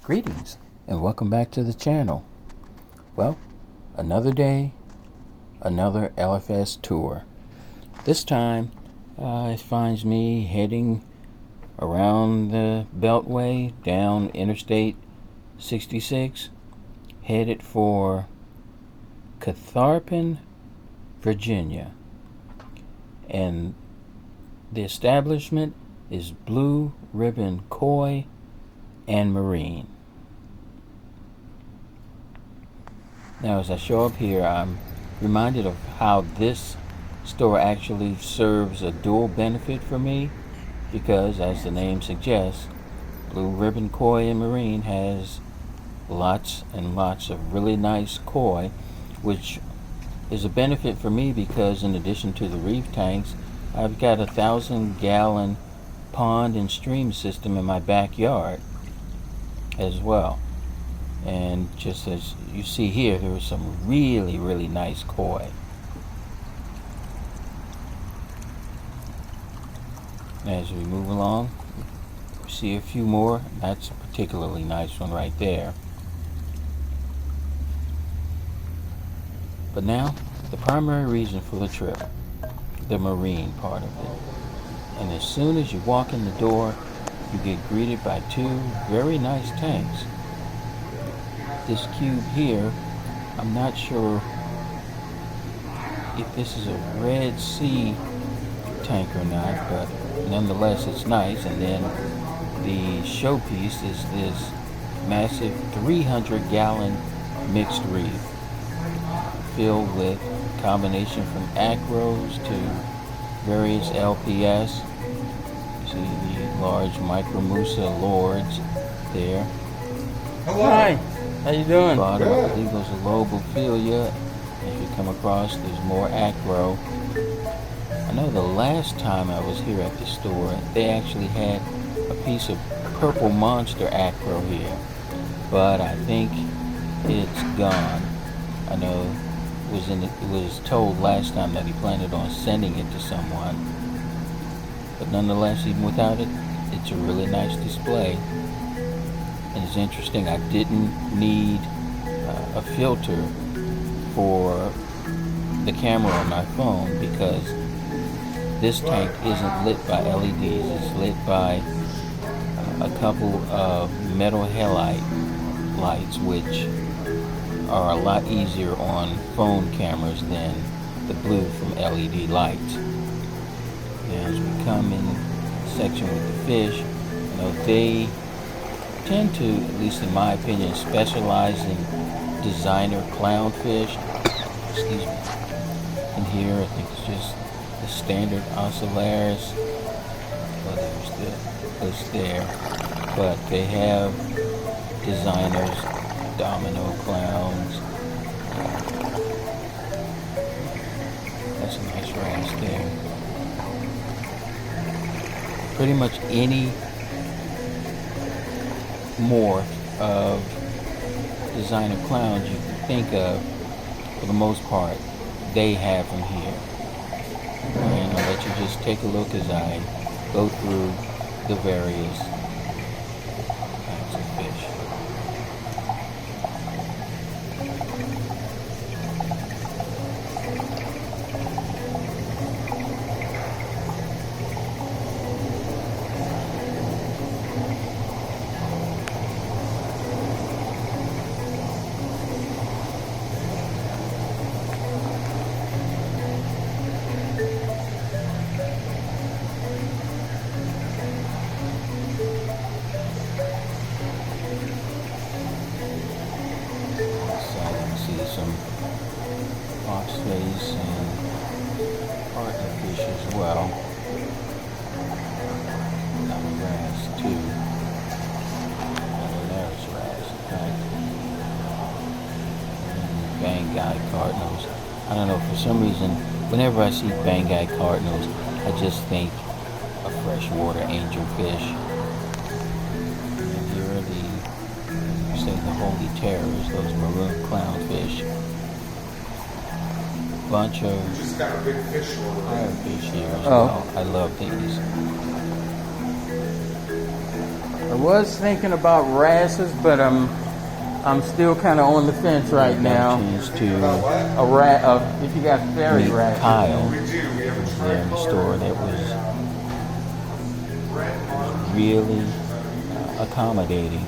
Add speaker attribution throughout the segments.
Speaker 1: Greetings and welcome back to the channel. Well, another day, another LFS tour. This time it finds me heading around the Beltway down Interstate 66, headed for Catharpin, Virginia. And the establishment is Blue Ribbon Koi and Marine. Now as I show up here, I'm reminded of how this store actually serves a dual benefit for me, because as the name suggests, Blue Ribbon Koi and Marine has lots and lots of really nice koi, which is a benefit for me because in addition to the reef tanks, I've got a 1,000-gallon pond and stream system in my backyard as well. And just as you see here, there are some really nice koi. As we move along, we see a few more. That's a particularly nice one right there. But now, the primary reason for the trip, the marine part of it. And as soon as you walk in the door, you get greeted by two very nice tanks. This cube here, I'm not sure if this is a Red Sea tank or not, but nonetheless it's nice. And then the showpiece is this massive 300-gallon mixed reef filled with a combination from acros to various LPS. You see the large micromusa lords there.
Speaker 2: Hello.
Speaker 1: Hi.
Speaker 2: How you doing?
Speaker 1: Bottom, I believe those are lobophilia. If you come across, there's more acro. I know the last time I was here at the store, they actually had a piece of purple monster acro here, but I think it's gone. I know it was told last time that he planned on sending it to someone, but nonetheless, even without it, it's a really nice display. And it's interesting, I didn't need a filter for the camera on my phone because this tank isn't lit by LEDs. It's lit by a couple of metal halide lights, which are a lot easier on phone cameras than the blue from LED lights. And as we come in the section with the fish, you know, they tend to, at least in my opinion, specialize in designer clownfish. Excuse me. And here I think it's just the standard ocellaris. Well, there's the list there. But they have designers, domino clowns. That's a nice wrasse there. Pretty much any morph of designer clowns you can think of, for the most part, they have them here. And I'll let you just take a look as I go through the various kinds of fish. Some oxface and partnerfish as well. Not a wrasse too. There's wrasse, okay. And Bangai cardinals. I don't know, for some reason, whenever I see Bangai cardinals, I just think of freshwater angelfish. And here are the holy terrors, those maroon clownfish. Bunch of
Speaker 2: Just got a big fish
Speaker 1: firefish here as well. I love these.
Speaker 3: was thinking about wrasses, but I'm still kind of on the fence right now.
Speaker 1: Chance to
Speaker 3: If you got fairy
Speaker 1: meet
Speaker 3: wrasses.
Speaker 1: Kyle
Speaker 2: We do. We have a
Speaker 1: there in the store that was really accommodating.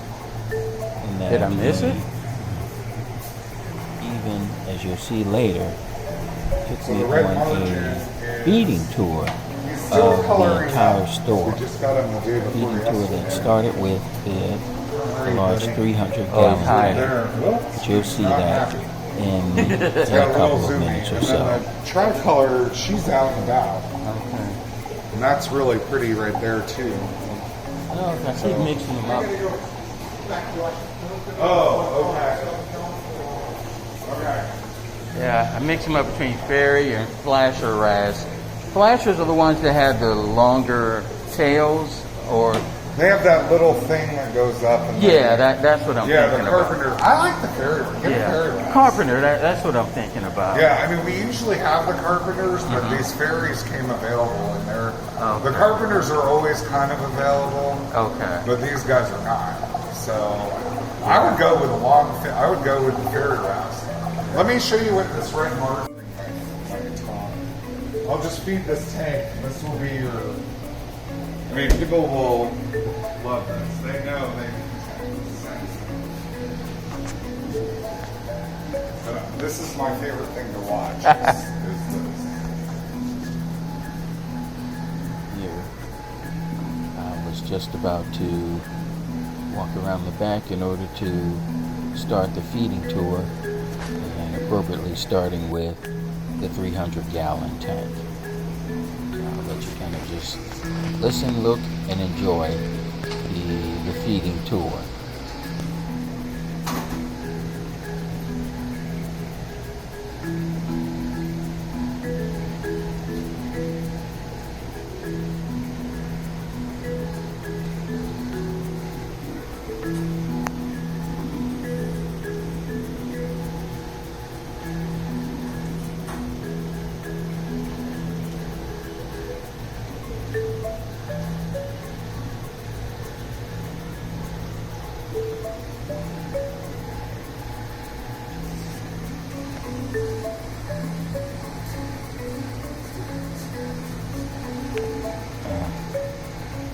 Speaker 1: In that
Speaker 3: Did I miss it?
Speaker 1: Even as you'll see later, took
Speaker 2: So
Speaker 1: me
Speaker 2: the red
Speaker 1: on
Speaker 2: margin
Speaker 1: a
Speaker 2: is-
Speaker 1: feeding tour
Speaker 2: He's still
Speaker 1: of the
Speaker 2: coloring
Speaker 1: entire
Speaker 2: up.
Speaker 1: store.
Speaker 2: We just got him the day before
Speaker 1: Feeding tour that
Speaker 2: yesterday.
Speaker 1: started with the large 300
Speaker 3: Oh,
Speaker 1: gallon
Speaker 3: he's
Speaker 1: tank.
Speaker 2: There. Whoops.
Speaker 1: But you'll see
Speaker 2: Not
Speaker 1: that
Speaker 2: happy.
Speaker 1: in
Speaker 2: It's
Speaker 1: a
Speaker 2: got a little
Speaker 1: couple of
Speaker 2: zoomy.
Speaker 1: minutes or
Speaker 2: And
Speaker 1: so.
Speaker 2: then the tricolor, she's out and about.
Speaker 3: Okay.
Speaker 2: And that's really pretty right there, too.
Speaker 3: Oh, I keep mixing them up.
Speaker 2: Oh, okay. Okay.
Speaker 3: Yeah, I mix them up between fairy and flasher wrasse. Flashers are the ones that have the longer tails, or
Speaker 2: They have that little thing that goes up. And
Speaker 3: yeah, that's what I'm
Speaker 2: yeah,
Speaker 3: thinking
Speaker 2: the
Speaker 3: about.
Speaker 2: carpenter. I like the fairy one. Get a fairy
Speaker 3: Yeah,
Speaker 2: one.
Speaker 3: carpenter. That's what I'm thinking about.
Speaker 2: Yeah, I mean, we usually have the carpenters, but these fairies came available, and they're
Speaker 3: Okay.
Speaker 2: the carpenters are always kind of available,
Speaker 3: Okay.
Speaker 2: but these guys are not. So I would go with I would go with the fairy wrasse. Let me show you what this red mark. I'll just feed this tank. This will be your. I mean, people will love this. They know they. This is my favorite thing to watch. is this.
Speaker 1: Here, I was just about to walk around the back in order to start the feeding tour, and appropriately starting with the 300-gallon tank. So I'll let you kind of just listen, look, and enjoy the feeding tour.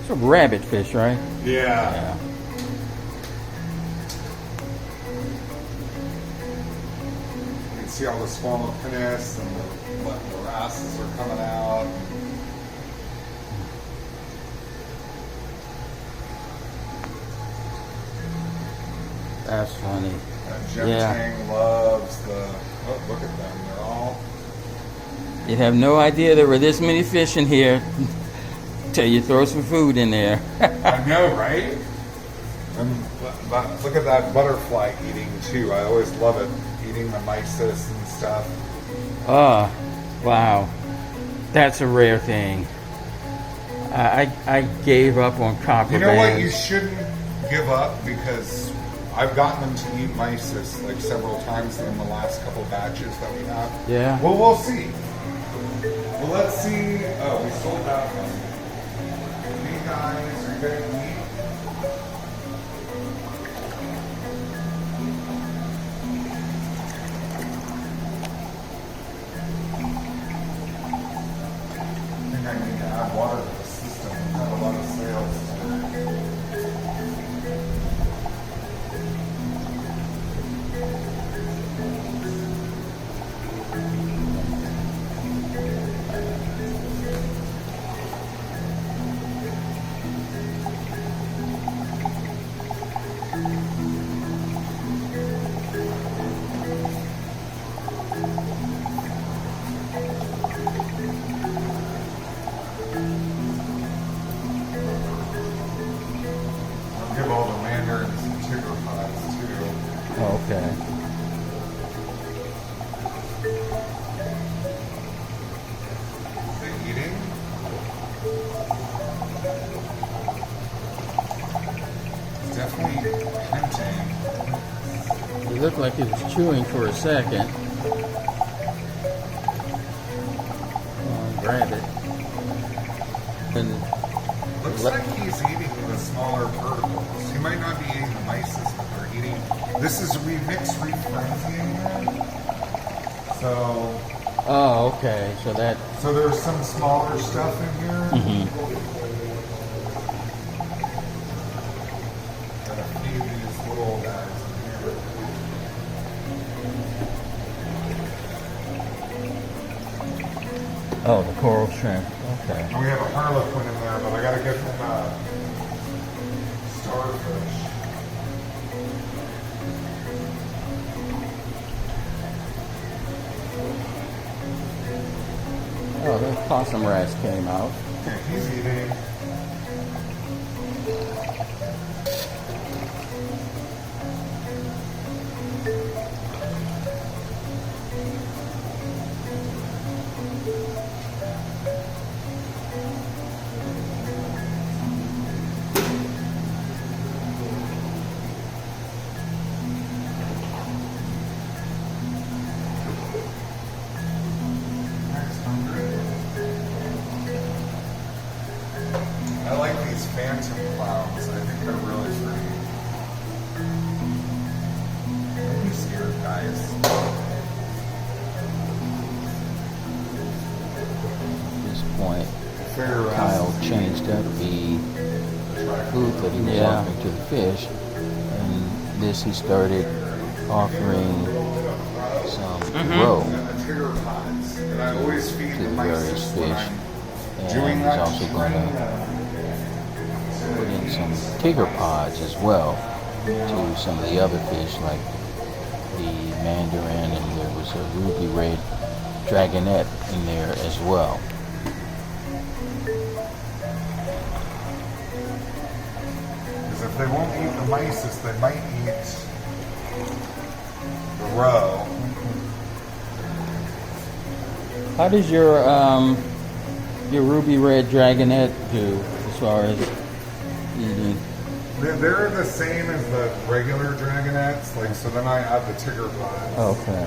Speaker 3: It's a rabbit fish, right?
Speaker 2: Yeah. You can see all the small pinnace and the wrasses are coming out.
Speaker 3: That's funny.
Speaker 2: Jim
Speaker 3: Yeah.
Speaker 2: Tang loves the. Oh, look at them! They're all.
Speaker 3: You'd have no idea there were this many fish in here till you throw some food in there.
Speaker 2: I know, right? Look at that butterfly eating too. I always love it, eating the mysis and stuff.
Speaker 3: Oh, wow. That's a rare thing. I gave up on copper
Speaker 2: You know what?
Speaker 3: bands.
Speaker 2: You shouldn't give up because I've gotten them to eat mysis like several times in the last couple batches that we have.
Speaker 3: Yeah.
Speaker 2: Well, we'll see. Well, let's see. Oh, we sold that one. You guys, are you going to eat? I think I need to add water to the system. We have a lot of sales. I'll give all the mandarins and tigger too.
Speaker 3: Okay.
Speaker 2: They eating? Definitely tempting.
Speaker 3: It looked like it was chewing for a second. Grab it. And
Speaker 2: Looks like he's eating the smaller verticals. He might not be eating the mysis, but they're eating. This is we mix reef frenzy in here. So.
Speaker 3: Oh, okay. So
Speaker 2: there's some smaller stuff in here. And a few of these little guys in here.
Speaker 3: Oh, the coral shrimp. Okay.
Speaker 2: And we have a harlequin in there, but I gotta get him starfish.
Speaker 3: Oh, the possum rats came out.
Speaker 2: Okay, he's eating. I like these phantom clouds. I think they're really pretty. Don't be scared, guys.
Speaker 1: At this point, Kyle changed up the food that he was offering to the fish, and this he started offering some roe
Speaker 2: And the tiger pods. And I always feed
Speaker 1: to
Speaker 2: the
Speaker 1: the various
Speaker 2: mysis when
Speaker 1: fish.
Speaker 2: I'm
Speaker 1: And
Speaker 2: doing
Speaker 1: he's
Speaker 2: that.
Speaker 1: also going to put in some tiger pods as well to some of the other fish, like the mandarin, and there was a ruby red dragonette in there as well.
Speaker 2: Because if they won't eat the mysis, they might eat the roe.
Speaker 3: How does your ruby red dragonette do as far as eating?
Speaker 2: They're the same as the regular dragonettes, like, so then I add the tiger pods.
Speaker 3: Okay.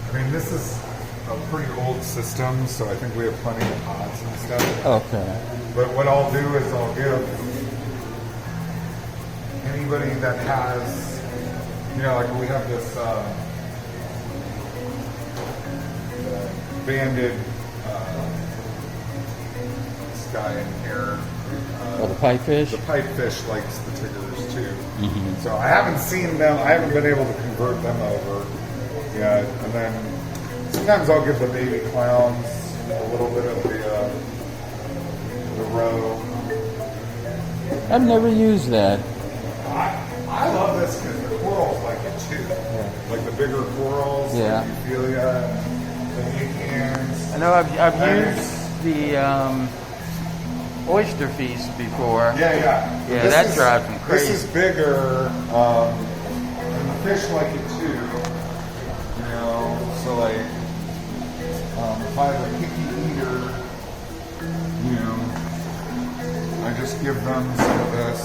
Speaker 2: I mean, this is a pretty old system, so I think we have plenty of pods and stuff.
Speaker 3: Okay.
Speaker 2: But what I'll do is I'll give anybody that has, you know, like we have this banded this guy in here.
Speaker 3: Oh, the pipefish?
Speaker 2: The pipefish likes the tiggers too.
Speaker 3: Mm-hmm.
Speaker 2: So I haven't seen them. I haven't been able to convert them over yet. And then sometimes I'll give the baby clowns a little bit of the roe.
Speaker 3: I've never used that.
Speaker 2: I love this because the corals like it too.
Speaker 3: Yeah.
Speaker 2: Like the bigger corals,
Speaker 3: Yeah.
Speaker 2: the Euphilia, the Aequians.
Speaker 3: I know I've used the oyster feast before.
Speaker 2: Yeah.
Speaker 3: Yeah,
Speaker 2: This
Speaker 3: that
Speaker 2: is-
Speaker 3: drives them crazy.
Speaker 2: This is bigger, and the fish like it too. You know, so like, if I have a picky eater, you know, I just give them some of this.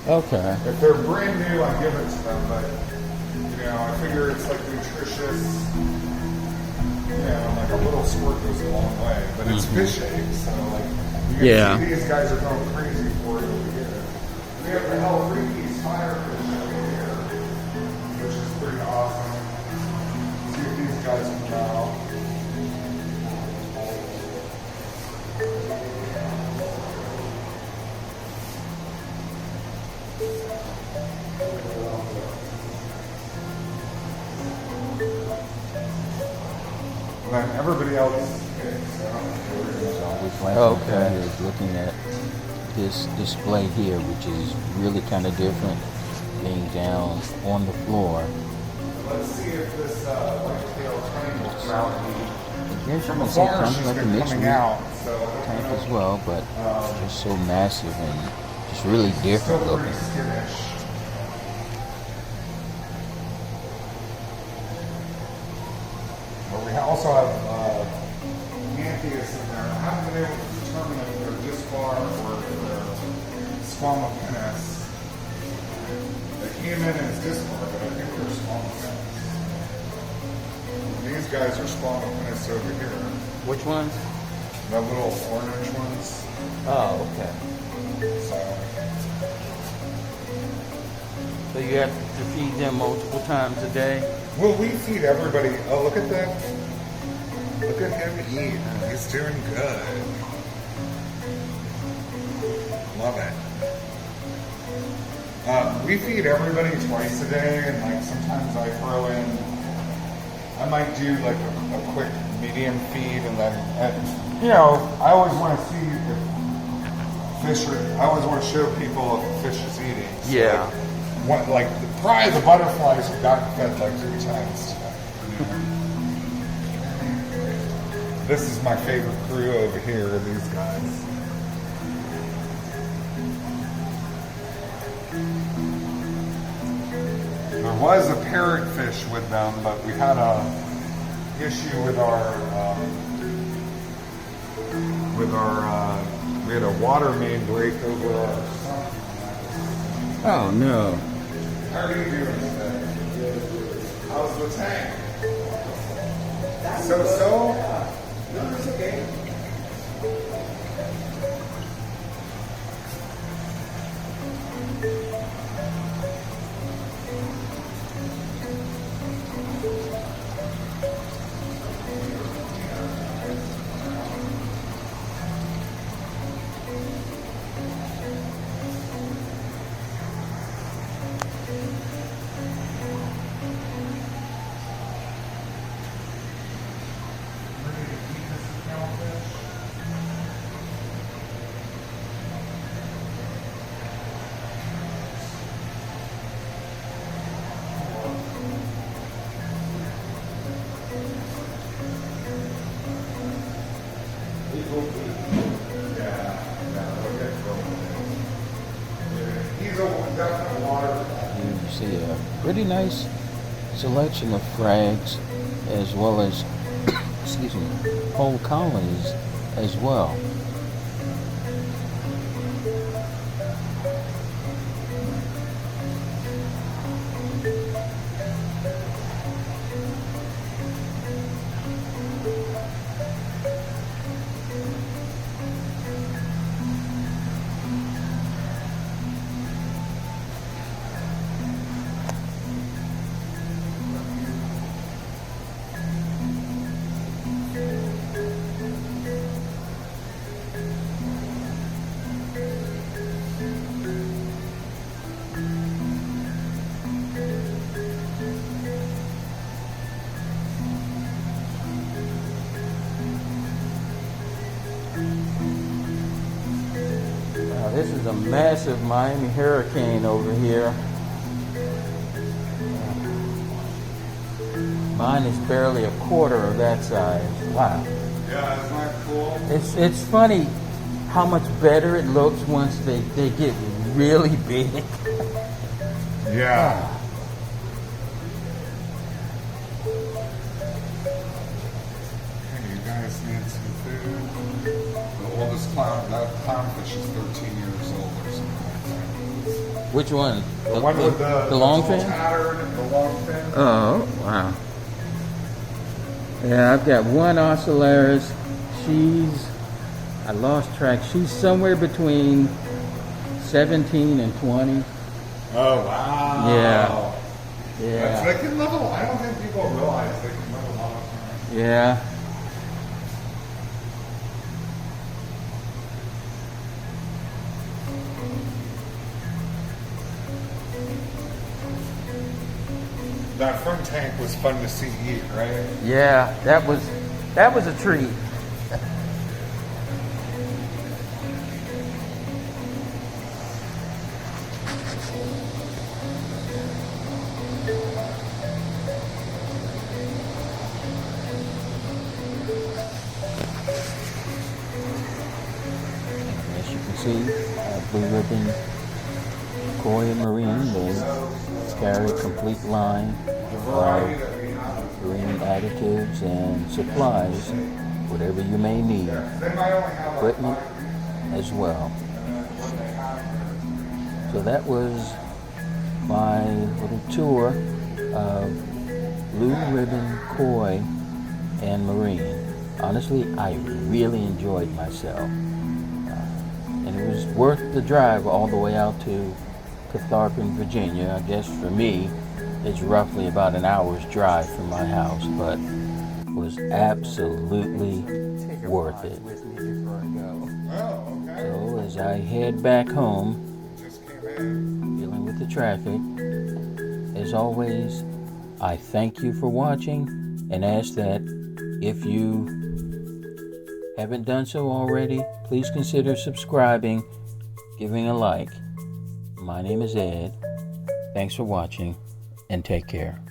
Speaker 3: Okay.
Speaker 2: If they're brand new, I give it to them, but, you know, I figure it's like nutritious. You know, like a little squirt goes a long way, but it's fish eggs, so like, you can see these guys are going crazy for it over here. We have the hell freakies firefish over here, which is pretty awesome. See if these guys come out. And then everybody else is
Speaker 1: So what's laughing is looking at this display here, which is really kind of different, being down on the floor.
Speaker 2: Let's see if this white-tailed tank will come out.
Speaker 1: Here's
Speaker 2: From
Speaker 1: you can see
Speaker 2: afar,
Speaker 1: kind
Speaker 2: she's
Speaker 1: of like a
Speaker 2: been
Speaker 1: mixed
Speaker 2: coming
Speaker 1: meat
Speaker 2: out, so
Speaker 1: tank as well, but just so massive and just really different
Speaker 2: still
Speaker 1: looking.
Speaker 2: pretty skittish. But we also have Antheus in there. I haven't been able to determine if they're disbar or if they're squamopinus. They came in as disbar, but I think they're squamopinus. These guys are squamopinus over here.
Speaker 3: Which ones?
Speaker 2: The little orange ones.
Speaker 3: Oh, okay. So you have to feed them multiple times a day?
Speaker 2: Well, we feed everybody. Oh, look at that. Look at him eat. He's doing good. Love it. We feed everybody twice a day, and like sometimes I throw in, I might do like a quick medium feed, and then, you know, I always want to see if fish are, I always want to show people if the fish is eating. So
Speaker 3: Yeah.
Speaker 2: like probably the butterflies have gotten fed like 3 times today. This is my favorite crew over here, these guys. There was a parrotfish with them, but we had a issue with our we had a water main break over our sump.
Speaker 3: Oh no.
Speaker 2: How are you doing today? How's the tank? So?
Speaker 4: No, it's okay.
Speaker 1: You see a pretty nice selection of frags, as well as, excuse me, whole colonies as well.
Speaker 3: This is a massive Miami hurricane over here. Mine is barely a quarter of that size. Wow.
Speaker 2: Yeah, isn't that cool?
Speaker 3: It's funny how much better it looks once they get really big.
Speaker 2: Yeah. Hey, you guys need some food. The oldest that clownfish is 13 years old or something like that.
Speaker 3: Which one?
Speaker 2: The one with the
Speaker 3: long
Speaker 2: it's all
Speaker 3: fin?
Speaker 2: tattered and the long fin.
Speaker 3: Oh, wow. Yeah, I've got one Ocellaris. I lost track. She's somewhere between 17 and 20.
Speaker 2: Oh, wow.
Speaker 3: Yeah. Yeah.
Speaker 2: They can live I don't think people realize they can live a long time.
Speaker 3: Yeah.
Speaker 2: That front tank was fun to see eat, right?
Speaker 3: Yeah, that was a treat.
Speaker 1: As you can see, Blue Ribbon Koi and Marine, they carry a complete line of marine additives and supplies, whatever you may need, equipment as well. So that was my little tour of Blue Ribbon Koi and Marine. Honestly, I really enjoyed myself. And And it was worth the drive all the way out to Catharpin, Virginia. I guess for me, it's roughly about an hour's drive from my house, but was absolutely worth it.
Speaker 2: Oh, okay.
Speaker 1: So as I head back home,
Speaker 2: Just came in.
Speaker 1: dealing with the traffic, as always, I thank you for watching and ask that if you haven't done so already, please consider subscribing, giving a like. My name is Ed. Thanks for watching and take care.